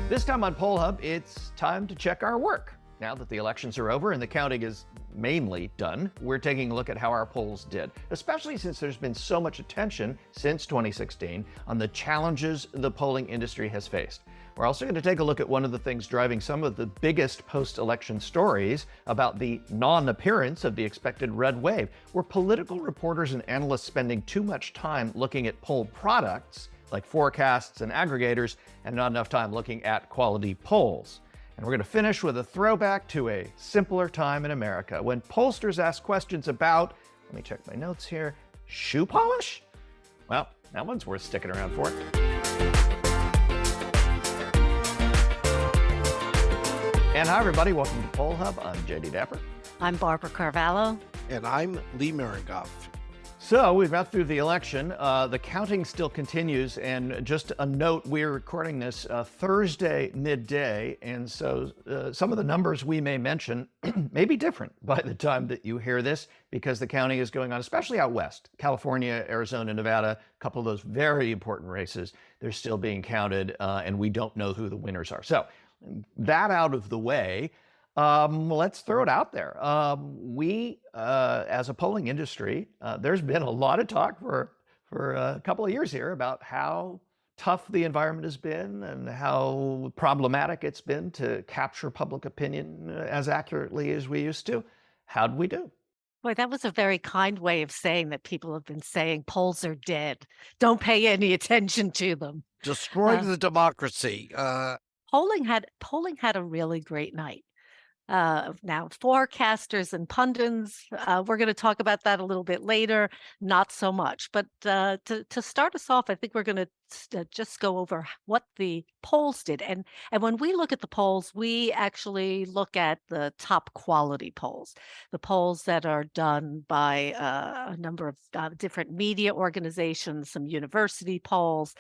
This time on Poll Hub, it's time to check our work. Now that the elections are over and the counting is mainly done, we're taking a look at how our polls did, especially since there's been so much attention since 2016 on the challenges the polling industry has faced. We're also going to take a look at one of the things driving some of the biggest post-election stories about the non-appearance of the expected red wave. Were political reporters and analysts spending too much time looking at poll products like forecasts and aggregators, and not enough time looking at quality polls? And we're going to finish with a throwback to a simpler time in America when pollsters asked questions about, let me check my notes here, shoe polish? Well, that one's worth sticking around for. And hi, everybody. Welcome to Poll Hub. I'm JD Dapper. I'm Barbara Carvalho. And I'm Lee Miringoff. So we've got through the election. The counting still continues. And just a note, we're recording this Thursday midday. And so some of the numbers we may mention may be different by the time that you hear this, because the counting is going on, especially out west. California, Arizona, Nevada, a couple of those very important races, they're still being counted, and we don't know who the winners are. So that out of the way, let's throw it out there. We, as a polling industry, there's been a lot of talk for a couple of years here about how tough the environment has been and how problematic it's been to capture public opinion as accurately as we used to. How'd we do? Boy, that was a very kind way of saying that people have been saying polls are dead. Don't pay any attention to them. Destroy the democracy. Polling had a really great night. Now, forecasters and pundits, we're going to talk about that a little bit later, not so much. But to start us off, I think we're going to just go over what the polls did. And when we look at the polls, we actually look at the top quality polls, the polls that are done by a number of different media organizations, some university polls,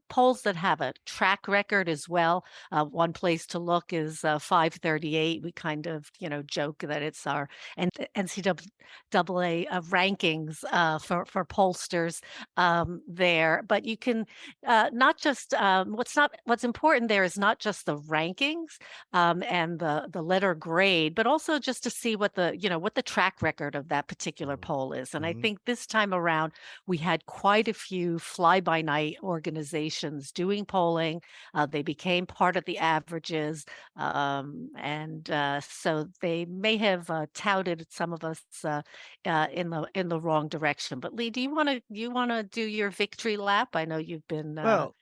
polls that have a track record as well. One place to look is 538. We kind of, joke that it's our NCAA rankings for pollsters there. But you can not just what's important there is not just the rankings and the letter grade, but also just to see what the track record of that particular poll is. And I think this time around we had quite a few fly-by-night organizations doing polling. They became part of the averages, and so they may have touted some of us in the wrong direction. But Lee, do you want to do your victory lap? I know you've been. Well,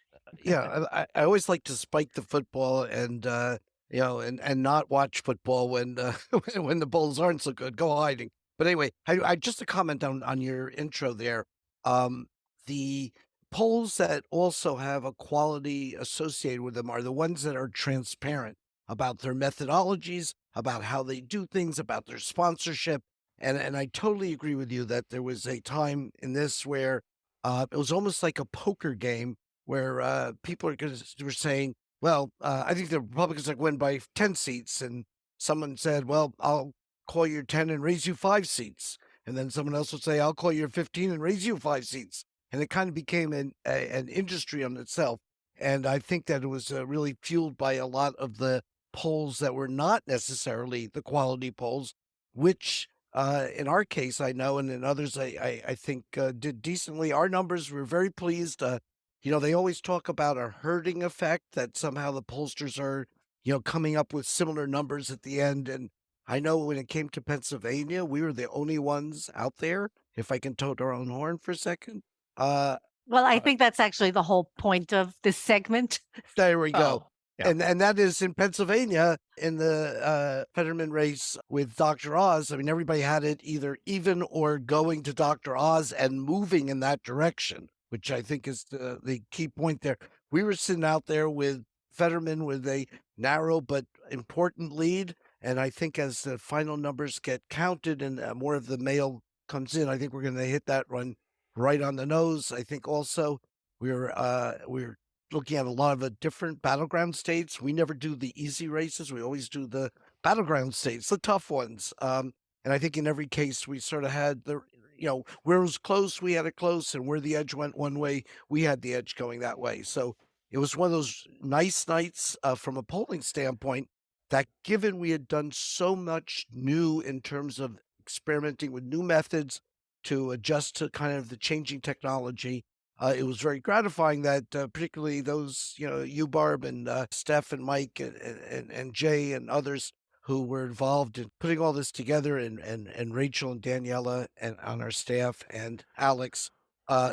yeah, I always like to spike the football and and not watch football when when the Bulls aren't so good. Go hiding. But anyway, I just a comment on your intro there. The polls that also have a quality associated with them are the ones that are transparent about their methodologies, about how they do things, about their sponsorship. And I totally agree with you that there was a time in this where it was almost like a poker game where people were saying, well, I think the Republicans are going to win by 10 seats. And someone said, well, I'll call your 10 and raise you 5 seats. And then someone else would say, I'll call your 15 and raise you 5 seats. And it kind of became an industry on itself. And I think that it was really fueled by a lot of the polls that were not necessarily the quality polls, which in our case, I know, and in others, I think did decently. Our numbers were very pleased. They always talk about a herding effect, that somehow the pollsters are, coming up with similar numbers at the end. And I know when it came to Pennsylvania, we were the only ones out there, if I can toot our own horn for a second. Well, I think that's actually the whole point of this segment. There we go. Oh, yeah. And that is in Pennsylvania, in the Fetterman race with Dr. Oz. I mean, everybody had it either even or going to Dr. Oz and moving in that direction, which I think is the key point there. We were sitting out there with Fetterman with a narrow but important lead. And I think as the final numbers get counted and more of the mail comes in, I think we're going to hit that run right on the nose. I think also we're looking at a lot of different battleground states. We never do the easy races. We always do the battleground states, the tough ones. And I think in every case we sort of had where it was close, we had it close, and where the edge went one way, we had the edge going that way. So it was one of those nice nights from a polling standpoint that given we had done so much new in terms of experimenting with new methods to adjust to kind of the changing technology, it was very gratifying that particularly those, you, Barb, and Steph and Mike and Jay and others who were involved in putting all this together and Rachel and Daniela and on our staff and Alex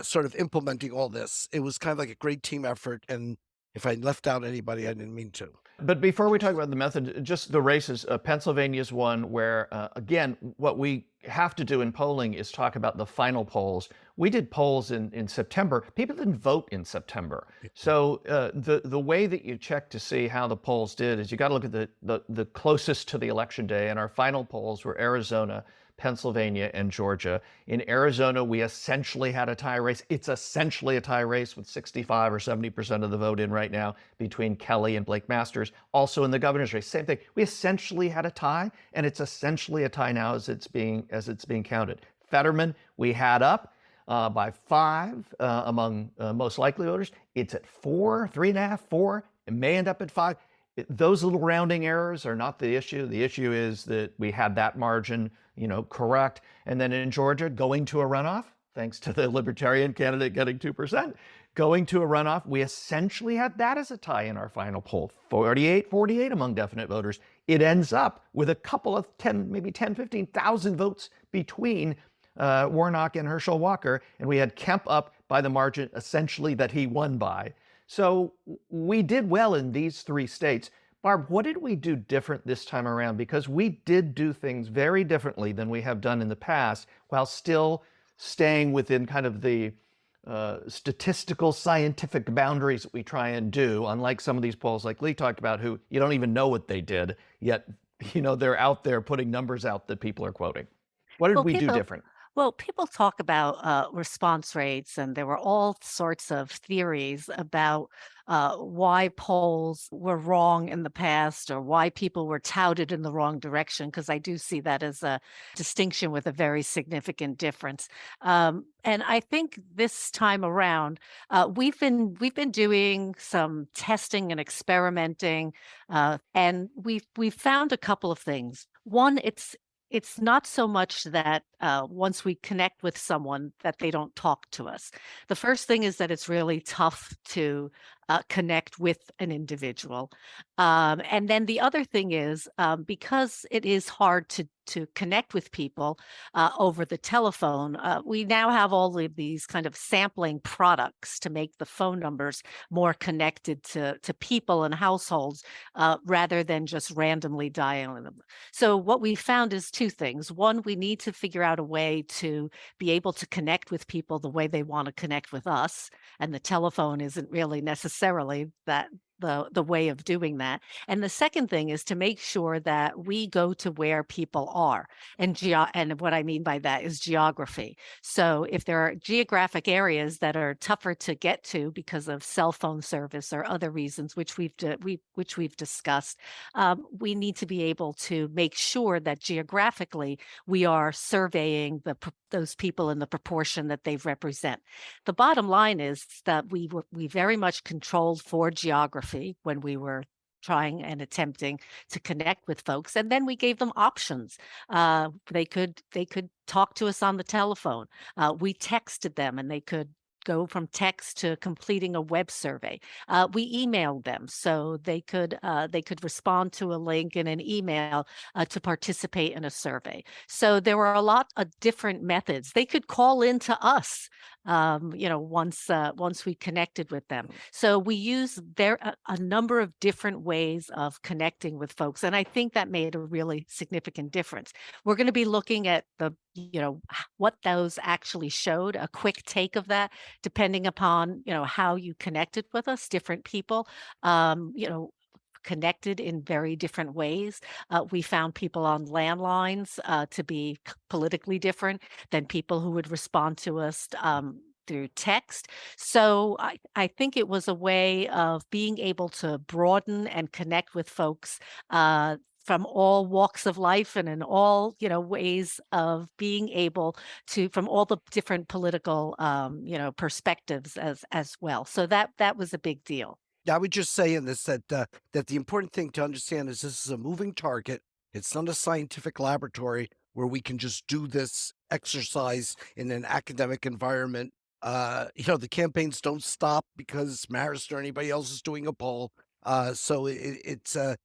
sort of implementing all this. It was kind of like a great team effort. And if I left out anybody, I didn't mean to. But before we talk about the method, just the races, Pennsylvania's one where, again, what we have to do in polling is talk about the final polls. We did polls in September. People didn't vote in September. So the way that you check to see how the polls did is you got to look at the closest to the election day. And our final polls were Arizona, Pennsylvania, and Georgia. In Arizona, we essentially had a tie race. It's essentially a tie race with 65 or 70% of the vote in right now between Kelly and Blake Masters. Also in the governor's race, same thing. We essentially had a tie, and it's essentially a tie now as it's being counted. Fetterman, we had up by 5 among most likely voters. It's at 4, 3.5, 4. It may end up at 5. Those little rounding errors are not the issue. The issue is that we had that margin, correct. And then in Georgia, going to a runoff, thanks to the Libertarian candidate getting 2%, going to a runoff, we essentially had that as a tie in our final poll, 48 among definite voters. It ends up with a couple of 10, maybe 10, 15,000 votes between Warnock and Herschel Walker, and we had Kemp up by the margin essentially that he won by. So we did well in these 3 states. Barb, what did we do different this time around? Because we did do things very differently than we have done in the past, while still staying within kind of the statistical scientific boundaries that we try and do, unlike some of these polls like Lee talked about, who you don't even know what they did, yet they're out there putting numbers out that people are quoting. What did we do different? Well, people talk about response rates, and there were all sorts of theories about why polls were wrong in the past or why people were touted in the wrong direction, because I do see that as a distinction with a very significant difference. And I think this time around, we've been doing some testing and experimenting, and we've found a couple of things. One, it's not so much that once we connect with someone that they don't talk to us. The first thing is that it's really tough to connect with an individual. And then the other thing is because it is hard to connect with people over the telephone, we now have all of these kind of sampling products to make the phone numbers more connected to people and households rather than just randomly dialing them. So what we found is 2 things. One, we need to figure out a way to be able to connect with people the way they want to connect with us. And the telephone isn't really necessarily the way of doing that. And the second thing is to make sure that we go to where people are. And what I mean by that is geography. So if there are geographic areas that are tougher to get to because of cell phone service or other reasons, which we've discussed, we need to be able to make sure that geographically we are surveying those people in the proportion that they represent. The bottom line is that we very much controlled for geography when we were trying and attempting to connect with folks, and then we gave them options. They could talk to us on the telephone. We texted them, and they could go from text to completing a web survey. We emailed them, so they could respond to a link in an email to participate in a survey. So there were a lot of different methods. They could call in to us, once we connected with them. So we use a number of different ways of connecting with folks, and I think that made a really significant difference. We're going to be looking at what those actually showed, a quick take of that, depending upon how you connected with us. Different people connected in very different ways. We found people on landlines to be politically different than people who would respond to us through text. So I think it was a way of being able to broaden and connect with folks from all walks of life and in all ways of being able to, from all the different political perspectives as well. So that was a big deal. Yeah, I would just say in this that the important thing to understand is this is a moving target. It's not a scientific laboratory where we can just do this exercise in an academic environment. The campaigns don't stop because Marist or anybody else is doing a poll. It's a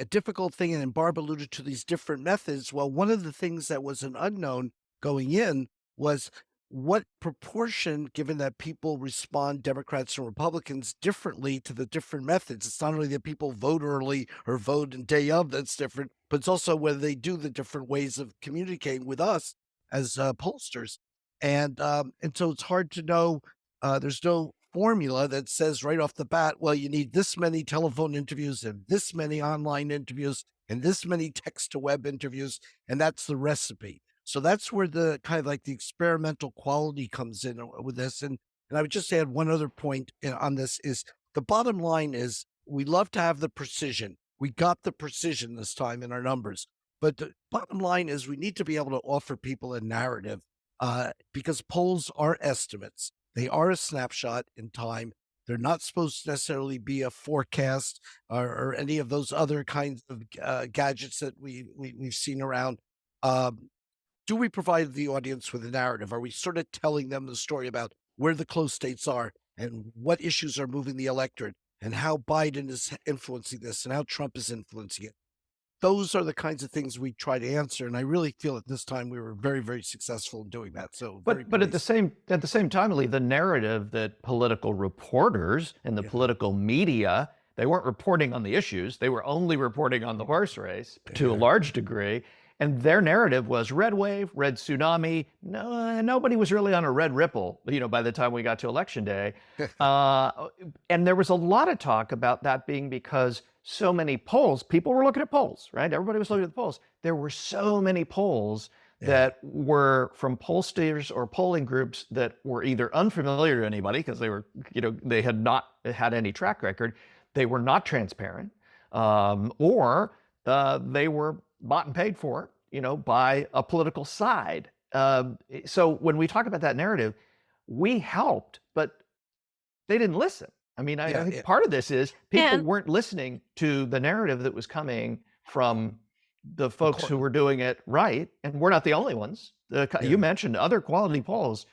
difficult thing. And then Barb alluded to these different methods. Well, one of the things that was an unknown going in was what proportion, given that people respond, Democrats and Republicans, differently to the different methods. It's not only that people vote early or vote in day of that's different, but it's also whether they do the different ways of communicating with us as pollsters. And so it's hard to know. There's no formula that says right off the bat, well, you need this many telephone interviews and this many online interviews and this many text to web interviews, and that's the recipe. So that's where the kind of like the experimental quality comes in with this. And I would just add one other point on this is the bottom line is we love to have the precision. We got the precision this time in our numbers, but the bottom line is we need to be able to offer people a narrative because polls are estimates. They are a snapshot in time. They're not supposed to necessarily be a forecast or any of those other kinds of gadgets that we've seen around. Um, do we provide the audience with a narrative? Are we sort of telling them the story about where the close states are and what issues are moving the electorate and how Biden is influencing this and how Trump is influencing it? Those are the kinds of things we try to answer. And I really feel at this time we were very, very successful in doing that. So very But at the pleased. same time, Lee, the narrative that political reporters and the Yeah. political media, they weren't reporting on the issues. They were only reporting on the horse race to a Yeah. large degree. And their narrative was red wave, red tsunami. No, nobody was really on a red ripple, by the time we got to election day. And there was a lot of talk about that being because so many polls, people were looking at polls, right? Everybody was looking at the polls. There were so many polls Yeah. that were from pollsters or polling groups that were either unfamiliar to anybody because they had not had any track record, they were not transparent, or they were bought and paid for, by a political side. So when we talk about that narrative, we helped, but they didn't listen. I mean, I Yeah. think Yeah. part of this is people And weren't listening to the narrative that was coming from the The folks court. who were doing it right, and we're not the only ones. You Yeah. mentioned other quality polls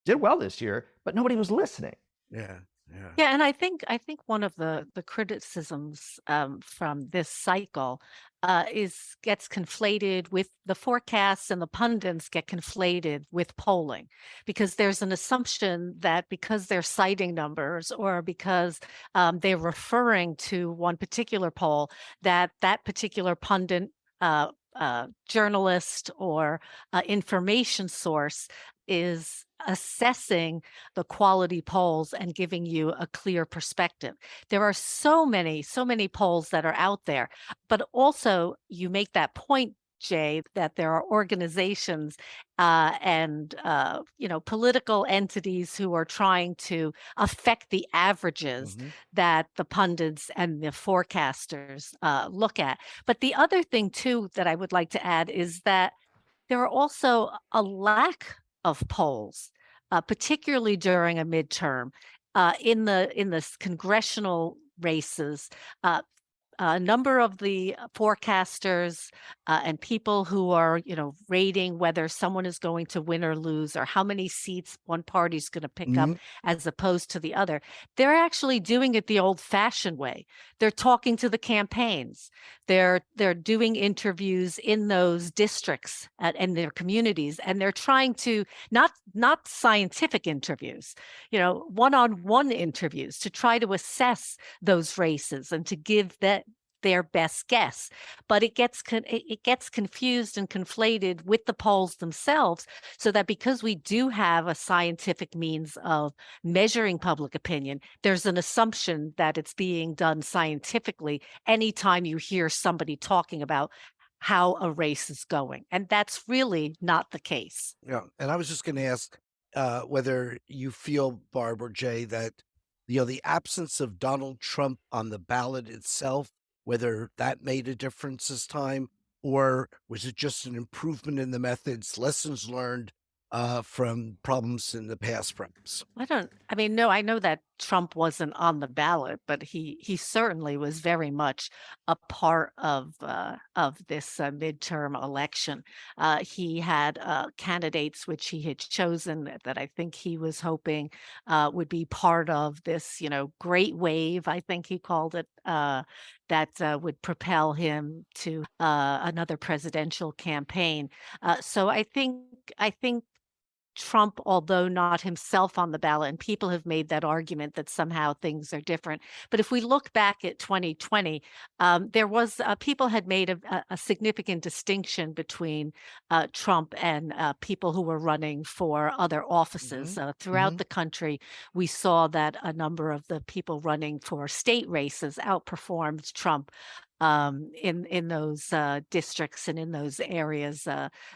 did well this year, but nobody was listening. Yeah. Yeah. yeah, and I think one of the criticisms from this cycle is gets conflated with the forecasts, and the pundits get conflated with polling because there's an assumption that because they're citing numbers or because they're referring to one particular poll, that that particular pundit. Journalist or information source is assessing the quality polls and giving you a clear perspective. There are so many polls that are out there, but also you make that point, Jay, that there are organizations and political entities who are trying to affect the averages Mhm. that the pundits and the forecasters look at. But the other thing too that I would like to add is that there are also a lack of polls, particularly during a midterm, in the congressional races. Uh, a number of the forecasters and people who are, rating whether someone is going to win or lose, or how many seats one party is going to pick up Mhm. as opposed to the other, they're actually doing it the old-fashioned way. They're talking to the campaigns. They're doing interviews in those districts and their communities, and they're trying to not scientific interviews, one-on-one interviews to try to assess those races and to give that their best guess. But it gets confused and conflated with the polls themselves, so that because we do have a scientific means of measuring public opinion, there's an assumption that it's being done scientifically anytime you hear somebody talking about how a race is going, and that's really not the case. Yeah, and I was just gonna ask, whether you feel, Barb or Jay, that, the absence of Donald Trump on the ballot itself, whether that made a difference this time, or was it just an improvement in the methods, lessons learned, from problems in the past, perhaps. I mean, no, I know that Trump wasn't on the ballot, but he certainly was very much a part of this midterm election. He had candidates which he had chosen that I think he was hoping would be part of this, great wave, I think he called it, that would propel him to another presidential campaign. So I think Trump, although not himself on the ballot, and people have made that argument that somehow things are different. But if we look back at 2020, there was people had made a significant distinction between Trump and people who were running for other offices Hmm. throughout Hmm. the country. We saw that a number of the people running for state races outperformed Trump in those districts and in those areas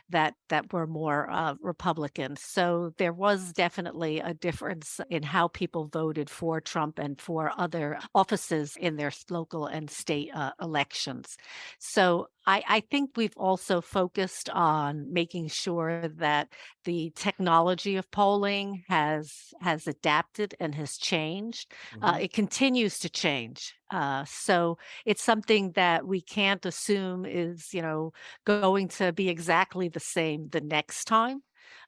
that were more Republican. So there was definitely a difference in how people voted for Trump and for other offices in their local and state elections. So I think we've also focused on making sure that the technology of polling has adapted and has changed. Hmm. It continues to change. So it's something that we can't assume is, going to be exactly the same the next time.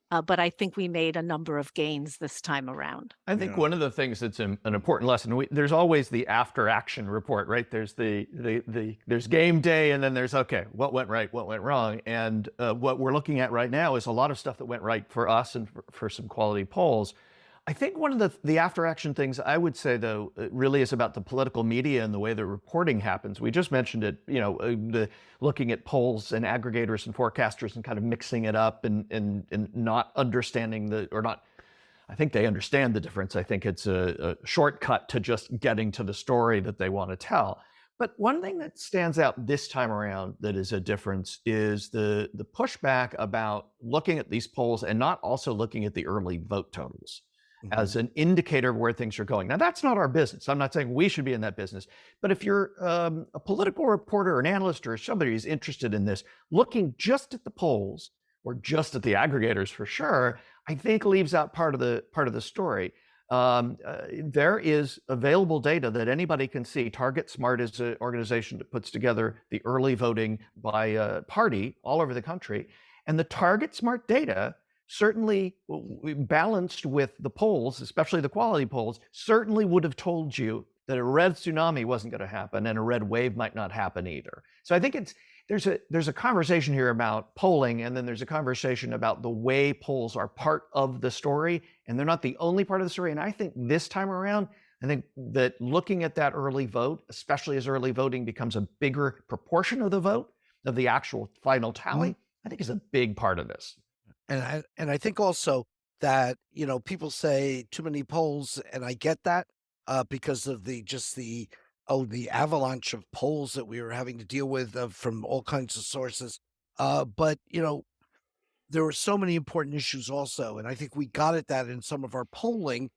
But I think we made a number of gains this time around. I think Yeah. one of the things that's an important lesson, there's always the after action report, right? There's there's game day, and then there's, okay, what went right, what went wrong. And what we're looking at right now is a lot of stuff that went right for us and for some quality polls. I think one of the after action things I would say, though, really is about the political media and the way the reporting happens. We just mentioned it, the looking at polls and aggregators and forecasters and kind of mixing it up and not understanding or not. I think they understand the difference. I think it's a shortcut to just getting to the story that they want to tell. But one thing that stands out this time around that is a difference is the pushback about looking at these polls and not also looking at the early vote totals Hmm. as an indicator of where things are going. Now, that's not our business. I'm not saying we should be in that business. But if you're a political reporter or an analyst or somebody who's interested in this, looking just at the polls or just at the aggregators for sure, I think leaves out part of the story. There is available data that anybody can see. Target Smart is an organization that puts together the early voting by party all over the country, and the Target Smart data certainly balanced with the polls, especially the quality polls, certainly would have told you that a red tsunami wasn't going to happen and a red wave might not happen either. So I think there's a conversation here about polling, and then there's a conversation about the way polls are part of the story, and they're not the only part of the story. And I think this time around, I think that looking at that early vote, especially as early voting becomes a bigger proportion of the vote, of the actual final tally, I think is a big part of this. And I think also that, people say too many polls, and I get that, because of the avalanche of polls that we were having to deal with, from all kinds of sources. But, there were so many important issues also, and I think we got at that in some of our polling,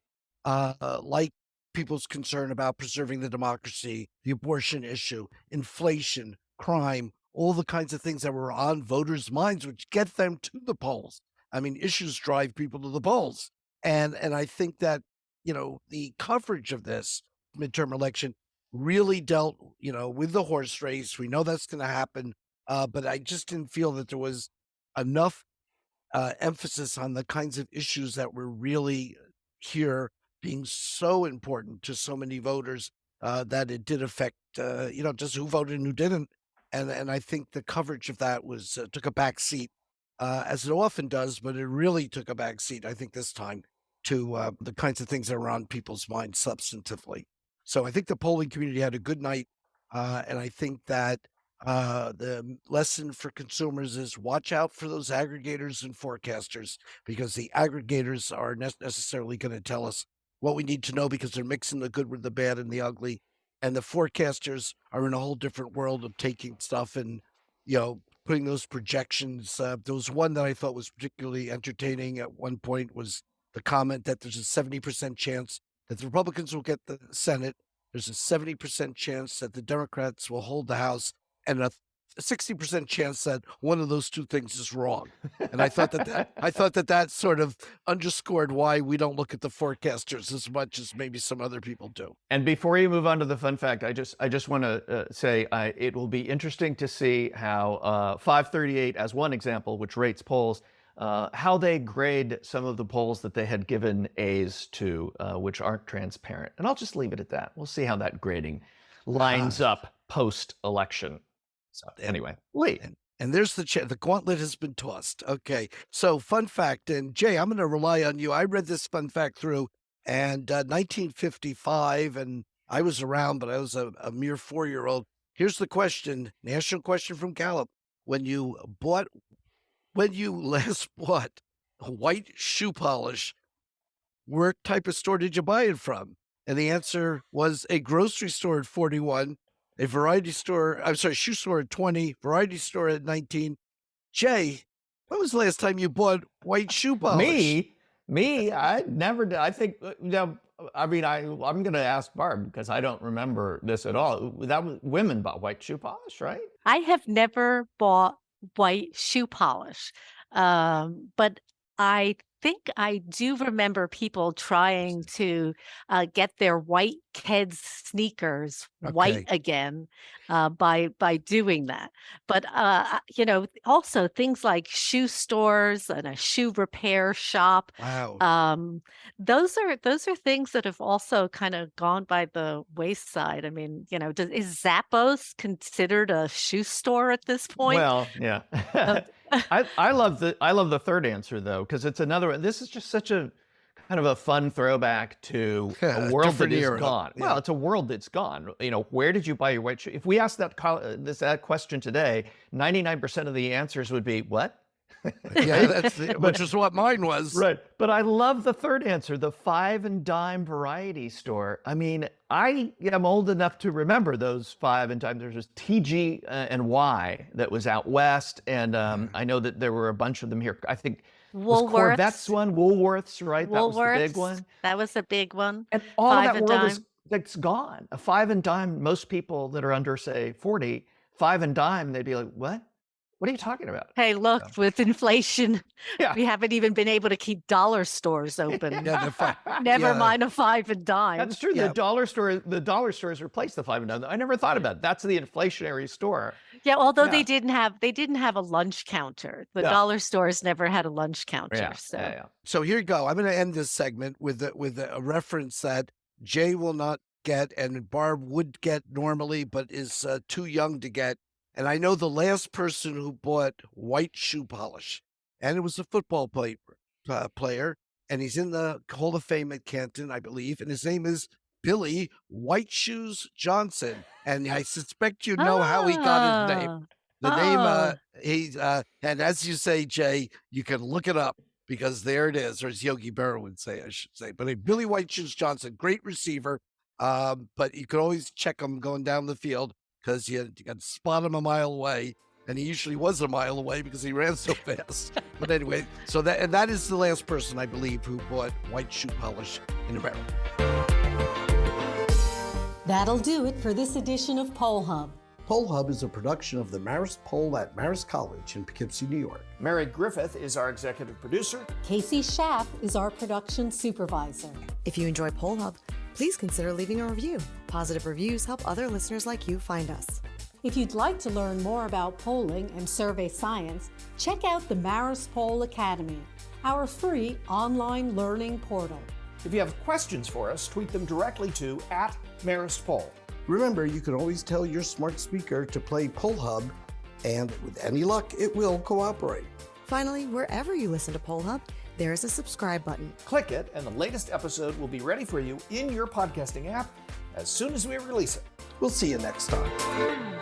like people's concern about preserving the democracy, the abortion issue, inflation, crime, all the kinds of things that were on voters' minds, which get them to the polls. I mean, issues drive people to the polls, and I think that the coverage of this midterm election really dealt with the horse race. We know that's going to happen, but I just didn't feel that there was enough emphasis on the kinds of issues that were really here being so important to so many voters, that it did affect, just who voted and who didn't. And I think the coverage of that was took a back seat, as it often does, but it really took a back seat, I think, this time to the kinds of things that were on people's minds substantively. So I think the polling community had a good night, and I think that the lesson for consumers is watch out for those aggregators and forecasters, because the aggregators are necessarily going to tell us what we need to know because they're mixing the good with the bad and the ugly. And the forecasters are in a whole different world of taking stuff and, putting those projections. There was one that I thought was particularly entertaining at one point was the comment that there's a 70% chance that the Republicans will get the Senate. There's a 70% chance that the Democrats will hold the House, and a 60% chance that one of those two things is wrong. And I thought that sort of underscored why we don't look at the forecasters as much as maybe some other people do. And before you move on to the fun fact, I just want to say it will be interesting to see how 538, as one example, which rates polls, how they grade some of the polls that they had given A's to, which aren't transparent. And I'll just leave it at that. We'll see how that grading lines up post-election. So anyway, Lee. And there's the gauntlet has been tossed. Okay, so fun fact, and Jay, I'm going to rely on you. I read this fun fact through, and 1955, and I was around, but I was a mere 4-year-old. Here's the question, national question from Gallup. When you last bought white shoe polish, where type of store did you buy it from? And the answer was a grocery store at 41, a shoe store at 20, variety store at 19. Jay, when was the last time you bought white shoe polish? Me, I never did. I think, I'm going to ask Barb because I don't remember this at all. That was women bought white shoe polish, right? I have never bought white shoe polish, but I think I do remember people trying to get their white Keds sneakers white again by doing that. But also things like shoe stores and a shoe repair shop. Wow. Those are things that have also kind of gone by the wayside. I mean, is Zappos considered a shoe store at this point? Well, yeah. I love the third answer though, because it's another one. This is just such a kind of a fun throwback to a world that is gone. Yeah. Well, it's a world that's gone. Where did you buy your white shoe? If we asked that question today, 99% of the answers would be what? Yeah, which is what mine was. Right. But I love the third answer, the 5 and dime variety store. I mean, I am old enough to remember those 5 and dime. There was TG and Y that was out west. And I know that there were a bunch of them here. I think was Corvette's one, Woolworths, right? That was the big one. That was a big one. And all of that world that's gone. A 5 and dime, most people that are under, say, 40, 5 and dime, they'd be like, what? What are you talking about? Hey, look, with inflation, we haven't even been able to keep dollar stores open. Never mind a 5 and dime. That's true. The dollar stores replaced the 5 and dime. I never thought about it. That's the inflationary store. Yeah, although they didn't have a lunch counter. The dollar stores never had a lunch counter. So here you go. I'm going to end this segment with a reference that Jay will not get and Barb would get normally, but is too young to get. And I know the last person who bought white shoe polish, and it was a football player, and he's in the Hall of Fame at Canton, I believe, and his name is Billy White Shoes Johnson. And I suspect you know how he got his name. The name, and as you say, Jay, you can look it up because there it is, or as Yogi Berra would say, I should say. But Billy White Shoes Johnson, great receiver, but you could always check him going down the field, because you got to spot him a mile away, and he usually was a mile away because he ran so fast. But anyway, so that is the last person, I believe, who bought white shoe polish in America. That'll do it for this edition of Poll Hub. Poll Hub is a production of the Marist Poll at Marist College in Poughkeepsie, New York. Mary Griffith is our executive producer. Casey Schaff is our production supervisor. If you enjoy Poll Hub, please consider leaving a review. Positive reviews help other listeners like you find us. If you'd like to learn more about polling and survey science, check out the Marist Poll Academy, our free online learning portal. If you have questions for us, tweet them directly to @MaristPoll. Remember, you can always tell your smart speaker to play Poll Hub, and with any luck, it will cooperate. Finally, wherever you listen to Poll Hub, there is a subscribe button. Click it, and the latest episode will be ready for you in your podcasting app as soon as we release it. We'll see you next time.